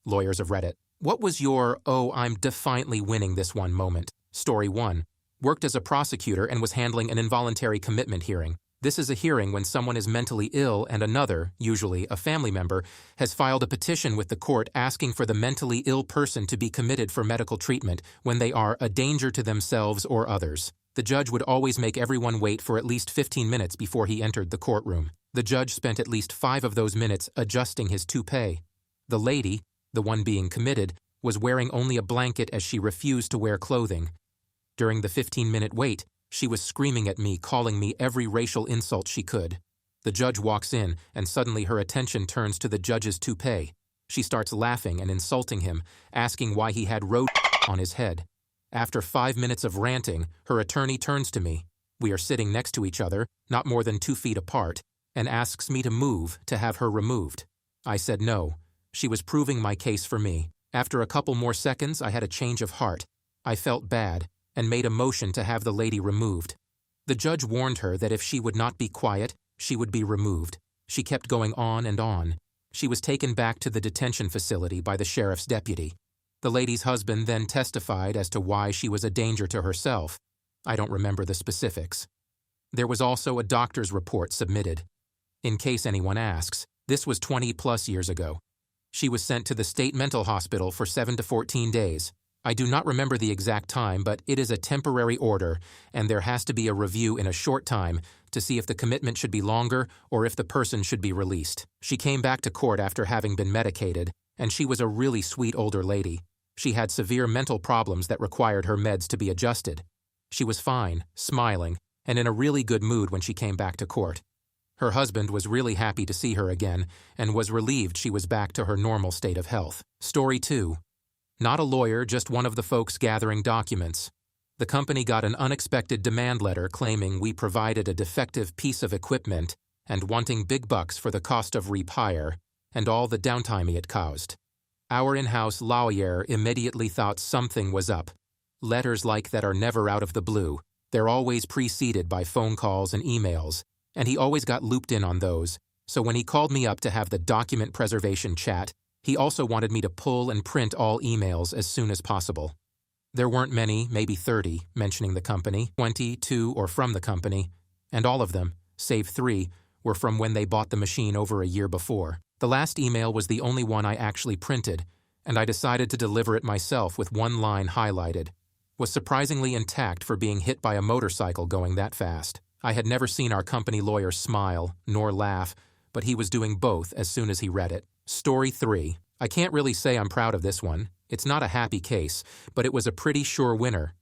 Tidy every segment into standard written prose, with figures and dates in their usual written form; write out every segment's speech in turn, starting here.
Lawyers of Reddit. What was your, oh, I'm defiantly winning this one moment? Story 1. Worked as a prosecutor and was handling an involuntary commitment hearing. This is a hearing when someone is mentally ill and another, usually a family member, has filed a petition with the court asking for the mentally ill person to be committed for medical treatment when they are a danger to themselves or others. The judge would always make everyone wait for at least 15 minutes before he entered the courtroom. The judge spent at least 5 of those minutes adjusting his toupee. The lady, the one being committed, was wearing only a blanket as she refused to wear clothing. During the 15-minute wait, she was screaming at me, calling me every racial insult she could. The judge walks in, and suddenly her attention turns to the judge's toupee. She starts laughing and insulting him, asking why he had road on his head. After 5 minutes of ranting, her attorney turns to me. We are sitting next to each other, not more than 2 feet apart, and asks me to move to have her removed. I said no. She was proving my case for me. After a couple more seconds, I had a change of heart. I felt bad and made a motion to have the lady removed. The judge warned her that if she would not be quiet, she would be removed. She kept going on and on. She was taken back to the detention facility by the sheriff's deputy. The lady's husband then testified as to why she was a danger to herself. I don't remember the specifics. There was also a doctor's report submitted. In case anyone asks, this was 20+ years ago. She was sent to the state mental hospital for 7 to 14 days. I do not remember the exact time, but it is a temporary order, and there has to be a review in a short time to see if the commitment should be longer or if the person should be released. She came back to court after having been medicated, and she was a really sweet older lady. She had severe mental problems that required her meds to be adjusted. She was fine, smiling, and in a really good mood when she came back to court. Her husband was really happy to see her again and was relieved she was back to her normal state of health. Story 2. Not a lawyer, just one of the folks gathering documents. The company got an unexpected demand letter claiming we provided a defective piece of equipment and wanting big bucks for the cost of repair and all the downtime it caused. Our in-house lawyer immediately thought something was up. Letters like that are never out of the blue. They're always preceded by phone calls and emails, and he always got looped in on those. So when he called me up to have the document preservation chat, he also wanted me to pull and print all emails as soon as possible. There weren't many, maybe 30, mentioning the company, 20, to or from the company, and all of them, save 3, were from when they bought the machine over a year before. The last email was the only one I actually printed, and I decided to deliver it myself with one line highlighted. Was surprisingly intact for being hit by a motorcycle going that fast. I had never seen our company lawyer smile, nor laugh, but he was doing both as soon as he read it. Story 3. I can't really say I'm proud of this one. It's not a happy case, but it was a pretty sure winner.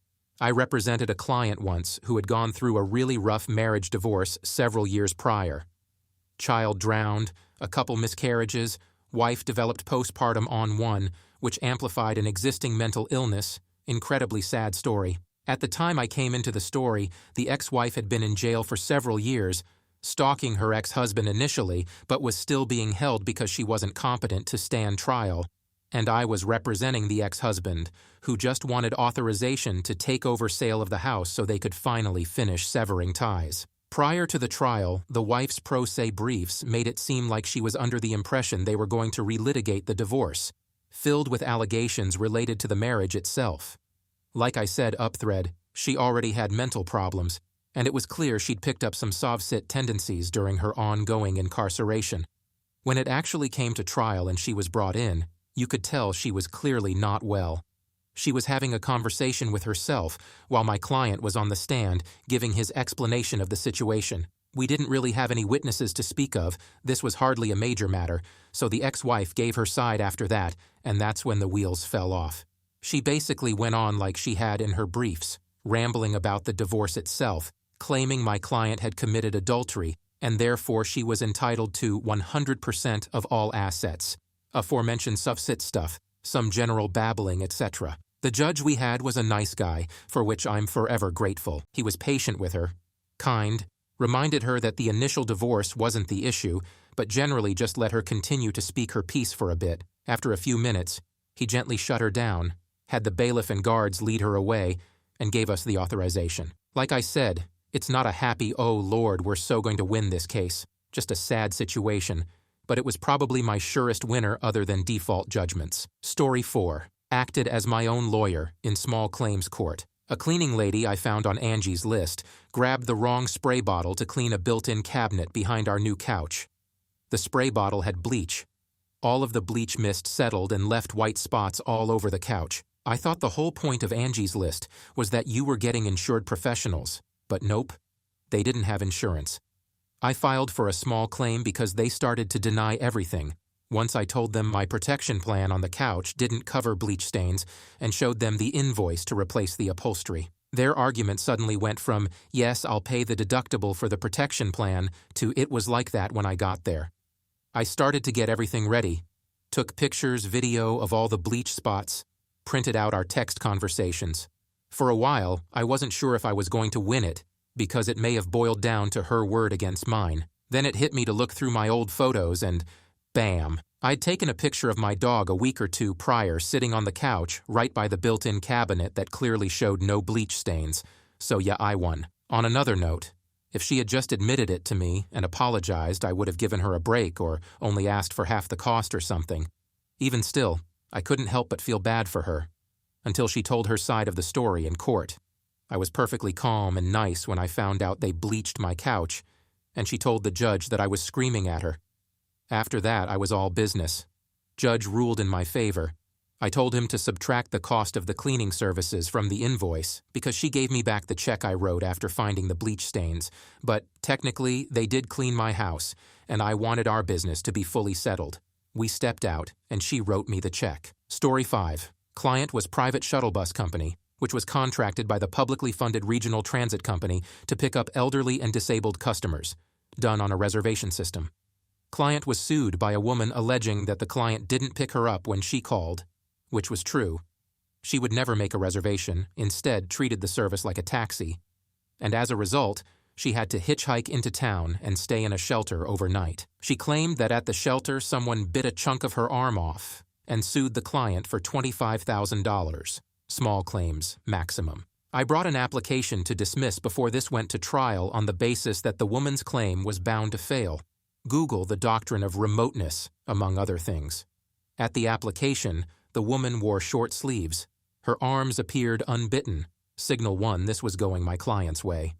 I represented a client once who had gone through a really rough marriage divorce several years prior. Child drowned, a couple miscarriages, wife developed postpartum on one, which amplified an existing mental illness. Incredibly sad story. At the time I came into the story, the ex-wife had been in jail for several years, stalking her ex-husband initially, but was still being held because she wasn't competent to stand trial. And I was representing the ex-husband, who just wanted authorization to take over sale of the house so they could finally finish severing ties. Prior to the trial, the wife's pro se briefs made it seem like she was under the impression they were going to relitigate the divorce, filled with allegations related to the marriage itself. Like I said upthread, she already had mental problems, and it was clear she'd picked up some sovsit tendencies during her ongoing incarceration. When it actually came to trial and she was brought in, you could tell she was clearly not well. She was having a conversation with herself while my client was on the stand giving his explanation of the situation. We didn't really have any witnesses to speak of, this was hardly a major matter, so the ex-wife gave her side after that, and that's when the wheels fell off. She basically went on like she had in her briefs, rambling about the divorce itself, claiming my client had committed adultery, and therefore she was entitled to 100% of all assets. Aforementioned sovsit stuff, some general babbling, etc. The judge we had was a nice guy, for which I'm forever grateful. He was patient with her, kind, reminded her that the initial divorce wasn't the issue, but generally just let her continue to speak her piece for a bit. After a few minutes, he gently shut her down, had the bailiff and guards lead her away, and gave us the authorization. Like I said, it's not a happy, oh Lord, we're so going to win this case. Just a sad situation, but it was probably my surest winner other than default judgments. Story 4. Acted as my own lawyer in small claims court. A cleaning lady I found on Angie's List grabbed the wrong spray bottle to clean a built-in cabinet behind our new couch. The spray bottle had bleach. All of the bleach mist settled and left white spots all over the couch. I thought the whole point of Angie's List was that you were getting insured professionals, but nope, they didn't have insurance. I filed for a small claim because they started to deny everything. Once I told them my protection plan on the couch didn't cover bleach stains and showed them the invoice to replace the upholstery. Their argument suddenly went from, yes, I'll pay the deductible for the protection plan, to it was like that when I got there. I started to get everything ready, took pictures, video of all the bleach spots, printed out our text conversations. For a while, I wasn't sure if I was going to win it, because it may have boiled down to her word against mine. Then it hit me to look through my old photos and bam! I'd taken a picture of my dog a week or two prior sitting on the couch right by the built-in cabinet that clearly showed no bleach stains, so yeah, I won. On another note, if she had just admitted it to me and apologized, I would have given her a break or only asked for half the cost or something. Even still, I couldn't help but feel bad for her, until she told her side of the story in court. I was perfectly calm and nice when I found out they bleached my couch, and she told the judge that I was screaming at her. After that, I was all business. Judge ruled in my favor. I told him to subtract the cost of the cleaning services from the invoice because she gave me back the check I wrote after finding the bleach stains. But technically, they did clean my house, and I wanted our business to be fully settled. We stepped out, and she wrote me the check. Story 5. Client was Private Shuttle Bus Company, which was contracted by the publicly funded regional transit company to pick up elderly and disabled customers, done on a reservation system. Client was sued by a woman alleging that the client didn't pick her up when she called, which was true. She would never make a reservation, instead treated the service like a taxi. And as a result, she had to hitchhike into town and stay in a shelter overnight. She claimed that at the shelter someone bit a chunk of her arm off and sued the client for $25,000. Small claims, maximum. I brought an application to dismiss before this went to trial on the basis that the woman's claim was bound to fail. Google the doctrine of remoteness, among other things. At the application, the woman wore short sleeves. Her arms appeared unbitten. Signal 1, this was going my client's way.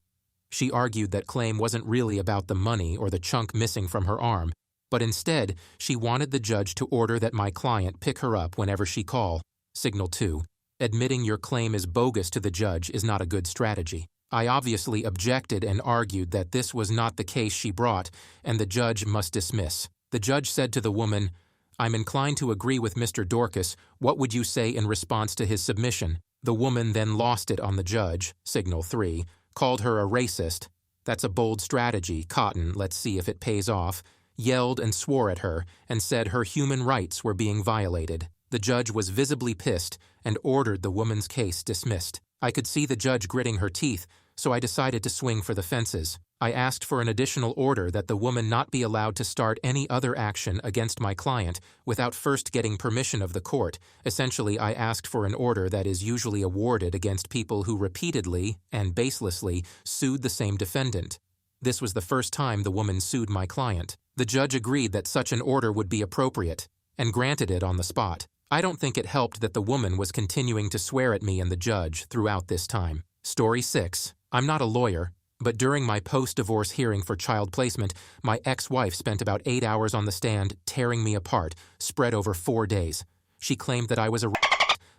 She argued that claim wasn't really about the money or the chunk missing from her arm, but instead, she wanted the judge to order that my client pick her up whenever she called. Signal 2, admitting your claim is bogus to the judge is not a good strategy. I obviously objected and argued that this was not the case she brought, and the judge must dismiss. The judge said to the woman, I'm inclined to agree with Mr. Dorcas. What would you say in response to his submission? The woman then lost it on the judge, Signal 3, called her a racist. That's a bold strategy, Cotton, let's see if it pays off, yelled and swore at her, and said her human rights were being violated. The judge was visibly pissed and ordered the woman's case dismissed. I could see the judge gritting her teeth, so I decided to swing for the fences. I asked for an additional order that the woman not be allowed to start any other action against my client without first getting permission of the court. Essentially, I asked for an order that is usually awarded against people who repeatedly and baselessly sued the same defendant. This was the first time the woman sued my client. The judge agreed that such an order would be appropriate and granted it on the spot. I don't think it helped that the woman was continuing to swear at me and the judge throughout this time. Story 6. I'm not a lawyer, but during my post-divorce hearing for child placement, my ex-wife spent about 8 hours on the stand tearing me apart, spread over 4 days. She claimed that I was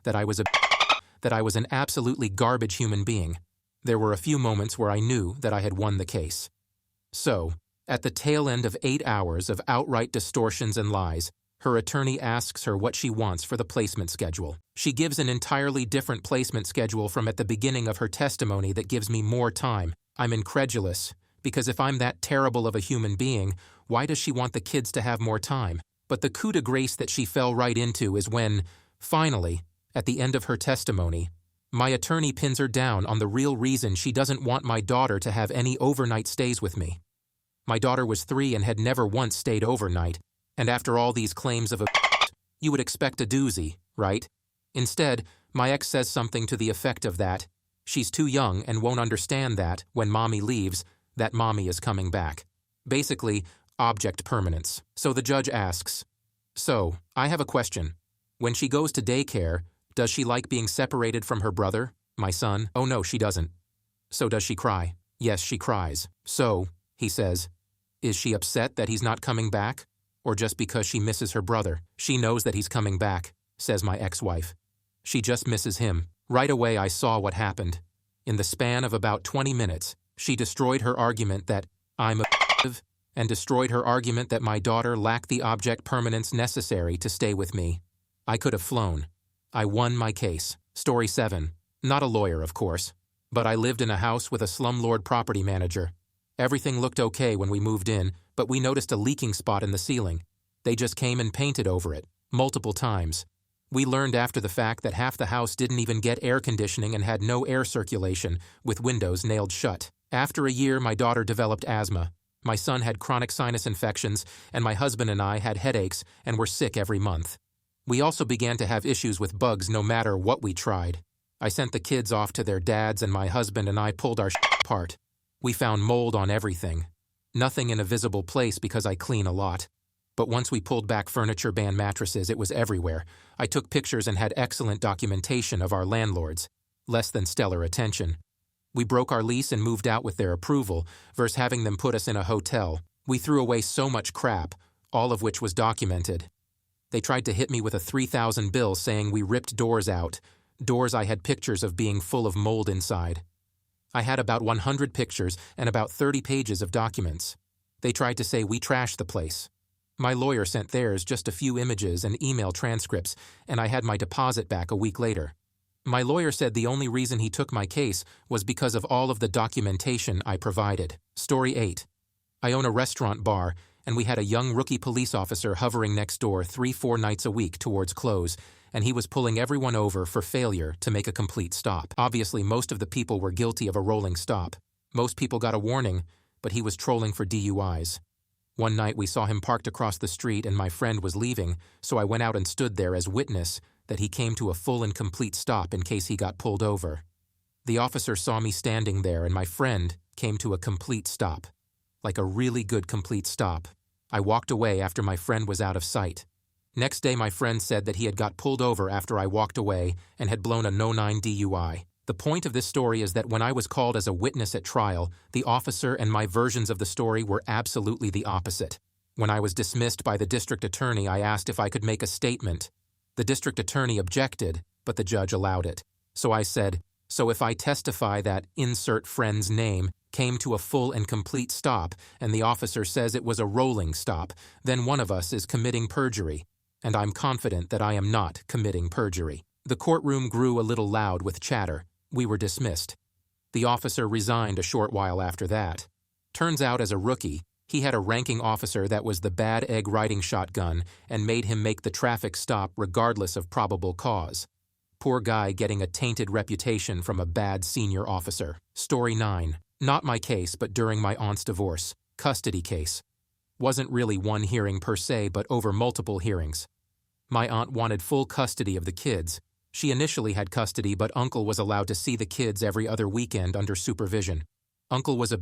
that I was an absolutely garbage human being. There were a few moments where I knew that I had won the case. So, at the tail end of 8 hours of outright distortions and lies, her attorney asks her what she wants for the placement schedule. She gives an entirely different placement schedule from at the beginning of her testimony that gives me more time. I'm incredulous, because if I'm that terrible of a human being, why does she want the kids to have more time? But the coup de grace that she fell right into is when, finally, at the end of her testimony, my attorney pins her down on the real reason she doesn't want my daughter to have any overnight stays with me. My daughter was 3 and had never once stayed overnight, and after all these claims of you would expect a doozy, right? Instead, my ex says something to the effect of that she's too young and won't understand that, when mommy leaves, that mommy is coming back. Basically, object permanence. So the judge asks, "So, I have a question. When she goes to daycare, does she like being separated from her brother, my son?" "Oh no, she doesn't." "So does she cry?" "Yes, she cries." "So," he says, "is she upset that he's not coming back? Or just because she misses her brother?" "She knows that he's coming back," says my ex-wife. "She just misses him." Right away I saw what happened. In the span of about 20 minutes, she destroyed her argument that I'm abusive and destroyed her argument that my daughter lacked the object permanence necessary to stay with me. I could have flown. I won my case. Story 7. Not a lawyer, of course, but I lived in a house with a slumlord property manager. Everything looked okay when we moved in, but we noticed a leaking spot in the ceiling. They just came and painted over it, multiple times. We learned after the fact that half the house didn't even get air conditioning and had no air circulation, with windows nailed shut. After a year, my daughter developed asthma. My son had chronic sinus infections, and my husband and I had headaches and were sick every month. We also began to have issues with bugs no matter what we tried. I sent the kids off to their dads, and my husband and I pulled our shit apart. We found mold on everything. Nothing in a visible place because I clean a lot. But once we pulled back furniture-band mattresses, it was everywhere. I took pictures and had excellent documentation of our landlords. Less than stellar attention. We broke our lease and moved out with their approval, versus having them put us in a hotel. We threw away so much crap, all of which was documented. They tried to hit me with a $3,000 bill saying we ripped doors out, doors I had pictures of being full of mold inside. I had about 100 pictures and about 30 pages of documents. They tried to say we trashed the place. My lawyer sent theirs just a few images and email transcripts, and I had my deposit back a week later. My lawyer said the only reason he took my case was because of all of the documentation I provided. Story 8. I own a restaurant bar, and we had a young rookie police officer hovering next door 3-4 nights a week towards close, and he was pulling everyone over for failure to make a complete stop. Obviously, most of the people were guilty of a rolling stop. Most people got a warning, but he was trolling for DUIs. One night we saw him parked across the street and my friend was leaving, so I went out and stood there as witness that he came to a full and complete stop in case he got pulled over. The officer saw me standing there and my friend came to a complete stop. Like a really good complete stop. I walked away after my friend was out of sight. Next day my friend said that he had got pulled over after I walked away and had blown a no-9 DUI. The point of this story is that when I was called as a witness at trial, the officer and my versions of the story were absolutely the opposite. When I was dismissed by the district attorney, I asked if I could make a statement. The district attorney objected, but the judge allowed it. So I said, "So if I testify that insert friend's name came to a full and complete stop, and the officer says it was a rolling stop, then one of us is committing perjury, and I'm confident that I am not committing perjury." The courtroom grew a little loud with chatter. We were dismissed. The officer resigned a short while after that. Turns out, as a rookie, he had a ranking officer that was the bad egg riding shotgun and made him make the traffic stop regardless of probable cause. Poor guy getting a tainted reputation from a bad senior officer. Story 9. Not my case, but during my aunt's divorce. Custody case. Wasn't really one hearing per se, but over multiple hearings. My aunt wanted full custody of the kids. She initially had custody, but Uncle was allowed to see the kids every other weekend under supervision. Uncle was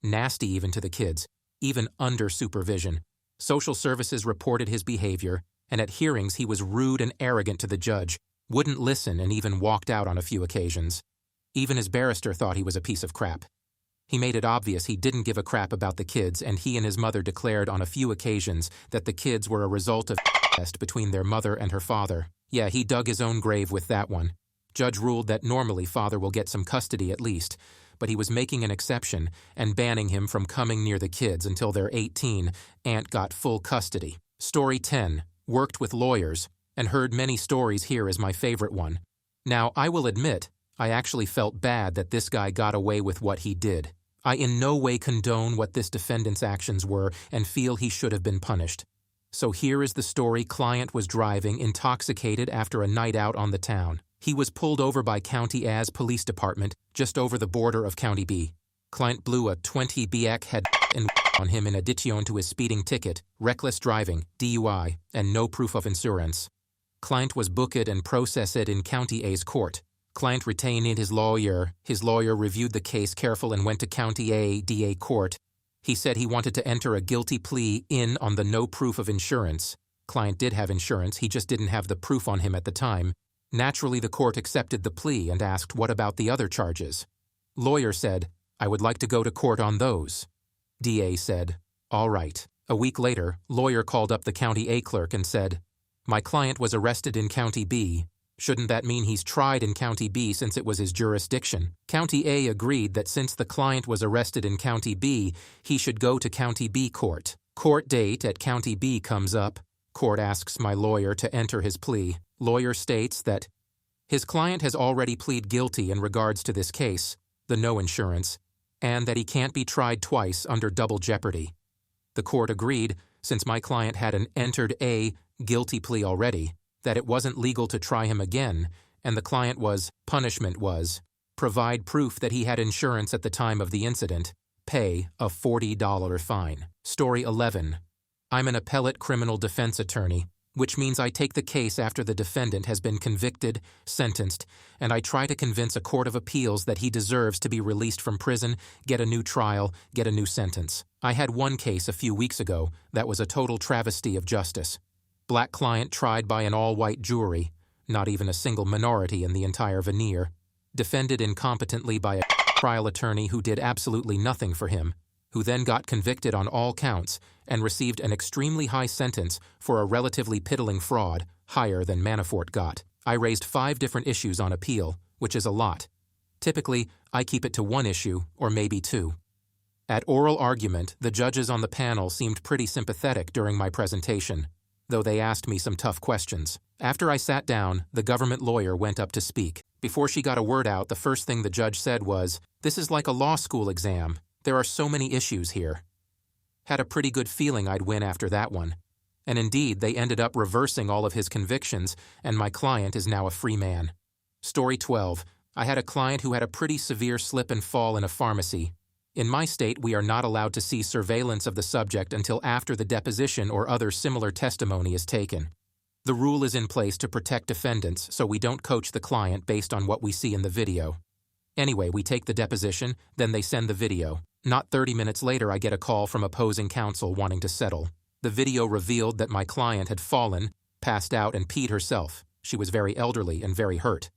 nasty even to the kids, even under supervision. Social services reported his behavior, and at hearings he was rude and arrogant to the judge, wouldn't listen and even walked out on a few occasions. Even his barrister thought he was a piece of crap. He made it obvious he didn't give a crap about the kids, and he and his mother declared on a few occasions that the kids were a result of test between their mother and her father. Yeah, he dug his own grave with that one. Judge ruled that normally father will get some custody at least, but he was making an exception and banning him from coming near the kids until they're 18. Aunt got full custody. Story 10. Worked with lawyers, and heard many stories. Here is my favorite one. Now, I will admit, I actually felt bad that this guy got away with what he did. I in no way condone what this defendant's actions were and feel he should have been punished. So here is the story. Client was driving intoxicated after a night out on the town. He was pulled over by County As Police Department just over the border of County B. Client blew a 20 BX head and on him in addition to his speeding ticket, reckless driving, DUI, and no proof of insurance. Client was booked and processed in County A's court. Client retained his lawyer. His lawyer reviewed the case careful and went to County A DA court. He said he wanted to enter a guilty plea in on the no proof of insurance. Client did have insurance, he just didn't have the proof on him at the time. Naturally, the court accepted the plea and asked what about the other charges. Lawyer said, I would like to go to court on those. DA said, all right. A week later, lawyer called up the County A clerk and said, my client was arrested in County B. Shouldn't that mean he's tried in County B since it was his jurisdiction? County A agreed that since the client was arrested in County B, he should go to County B court. Court date at County B comes up. Court asks my lawyer to enter his plea. Lawyer states that his client has already pleaded guilty in regards to this case, the no insurance, and that he can't be tried twice under double jeopardy. The court agreed, since my client had an entered A guilty plea already, that it wasn't legal to try him again, and the punishment was, provide proof that he had insurance at the time of the incident, pay a $40 fine. Story 11. I'm an appellate criminal defense attorney, which means I take the case after the defendant has been convicted, sentenced, and I try to convince a court of appeals that he deserves to be released from prison, get a new trial, get a new sentence. I had one case a few weeks ago that was a total travesty of justice. Black client tried by an all-white jury, not even a single minority in the entire veneer, defended incompetently by a trial attorney who did absolutely nothing for him, who then got convicted on all counts and received an extremely high sentence for a relatively piddling fraud, higher than Manafort got. I raised 5 different issues on appeal, which is a lot. Typically, I keep it to 1 issue, or maybe 2. At oral argument, the judges on the panel seemed pretty sympathetic during my presentation, though they asked me some tough questions. After I sat down, the government lawyer went up to speak. Before she got a word out, the first thing the judge said was, "This is like a law school exam. There are so many issues here." Had a pretty good feeling I'd win after that one. And indeed, they ended up reversing all of his convictions, and my client is now a free man. Story 12. I had a client who had a pretty severe slip and fall in a pharmacy. In my state, we are not allowed to see surveillance of the subject until after the deposition or other similar testimony is taken. The rule is in place to protect defendants, so we don't coach the client based on what we see in the video. Anyway, we take the deposition, then they send the video. Not 30 minutes later, I get a call from opposing counsel wanting to settle. The video revealed that my client had fallen, passed out, and peed herself. She was very elderly and very hurt.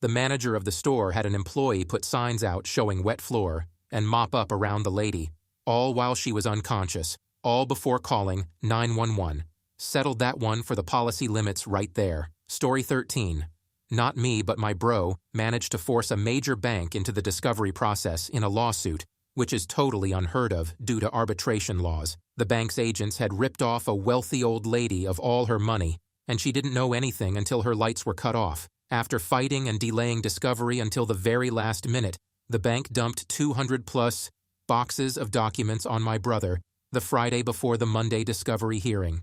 The manager of the store had an employee put signs out showing wet floor and mop up around the lady, all while she was unconscious, all before calling 911. Settled that one for the policy limits right there. Story 13. Not me, but my bro managed to force a major bank into the discovery process in a lawsuit, which is totally unheard of due to arbitration laws. The bank's agents had ripped off a wealthy old lady of all her money, and she didn't know anything until her lights were cut off. After fighting and delaying discovery until the very last minute, the bank dumped 200-plus boxes of documents on my brother the Friday before the Monday discovery hearing.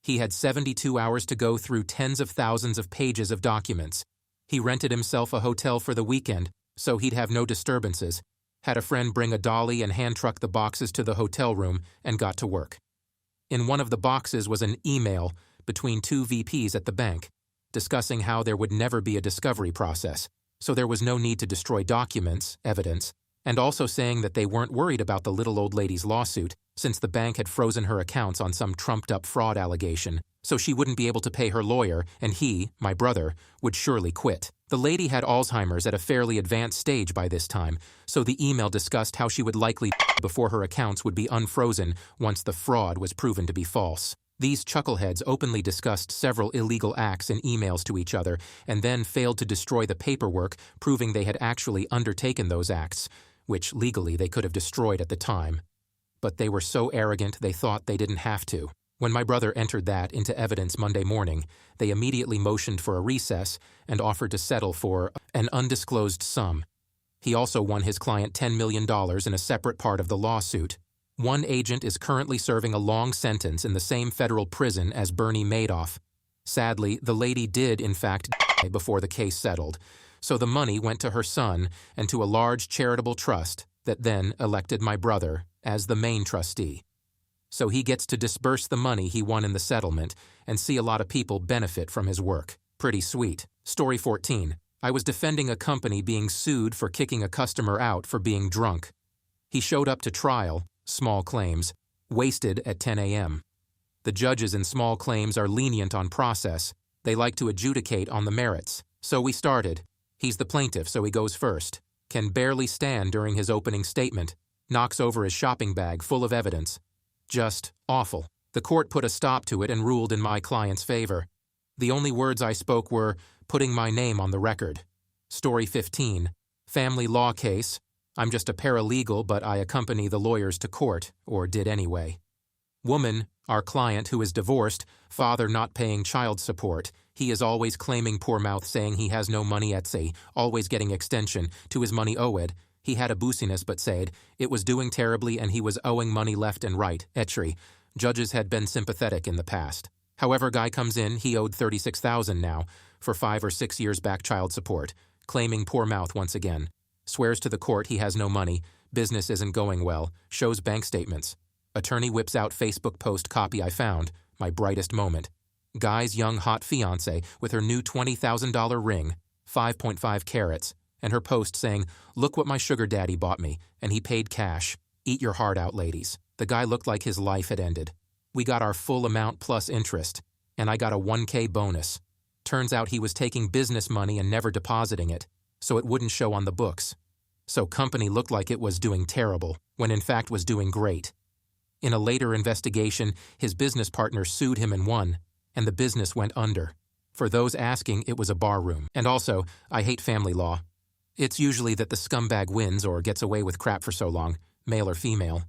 He had 72 hours to go through tens of thousands of pages of documents. He rented himself a hotel for the weekend, so he'd have no disturbances, had a friend bring a dolly and hand-truck the boxes to the hotel room, and got to work. In one of the boxes was an email between 2 VPs at the bank, discussing how there would never be a discovery process, so there was no need to destroy documents, evidence, and also saying that they weren't worried about the little old lady's lawsuit, since the bank had frozen her accounts on some trumped-up fraud allegation, so she wouldn't be able to pay her lawyer, and he, my brother, would surely quit. The lady had Alzheimer's at a fairly advanced stage by this time, so the email discussed how she would likely die before her accounts would be unfrozen once the fraud was proven to be false. These chuckleheads openly discussed several illegal acts in emails to each other and then failed to destroy the paperwork proving they had actually undertaken those acts, which legally they could have destroyed at the time. But they were so arrogant they thought they didn't have to. When my brother entered that into evidence Monday morning, they immediately motioned for a recess and offered to settle for an undisclosed sum. He also won his client $10 million in a separate part of the lawsuit. One agent is currently serving a long sentence in the same federal prison as Bernie Madoff. Sadly, the lady did, in fact, die before the case settled, so the money went to her son and to a large charitable trust that then elected my brother as the main trustee. So he gets to disburse the money he won in the settlement and see a lot of people benefit from his work. Pretty sweet. Story 14. I was defending a company being sued for kicking a customer out for being drunk. He showed up to trial, small claims, wasted at 10 a.m. The judges in small claims are lenient on process. They like to adjudicate on the merits. So we started. He's the plaintiff, so he goes first. Can barely stand during his opening statement. Knocks over his shopping bag full of evidence. Just awful. The court put a stop to it and ruled in my client's favor. The only words I spoke were, putting my name on the record. Story 15. Family law case. I'm just a paralegal, but I accompany the lawyers to court, or did anyway. Woman, our client who is divorced, father not paying child support. He is always claiming poor mouth, saying he has no money at say, always getting extension to his money owed. He had a boosiness but said, it was doing terribly and he was owing money left and right, etchery. Judges had been sympathetic in the past. However, guy comes in, he owed $36,000 now, for 5 or 6 years back child support, claiming poor mouth once again. Swears to the court he has no money, business isn't going well, shows bank statements. Attorney whips out Facebook post copy I found, my brightest moment. Guy's young hot fiancé with her new $20,000 ring, 5.5 carats, and her post saying, look what my sugar daddy bought me, and he paid cash. Eat your heart out, ladies. The guy looked like his life had ended. We got our full amount plus interest, and I got a $1,000 bonus. Turns out he was taking business money and never depositing it, so it wouldn't show on the books. So company looked like it was doing terrible, when in fact was doing great. In a later investigation, his business partner sued him and won, and the business went under. For those asking, it was a barroom. And also, I hate family law. It's usually that the scumbag wins or gets away with crap for so long, male or female.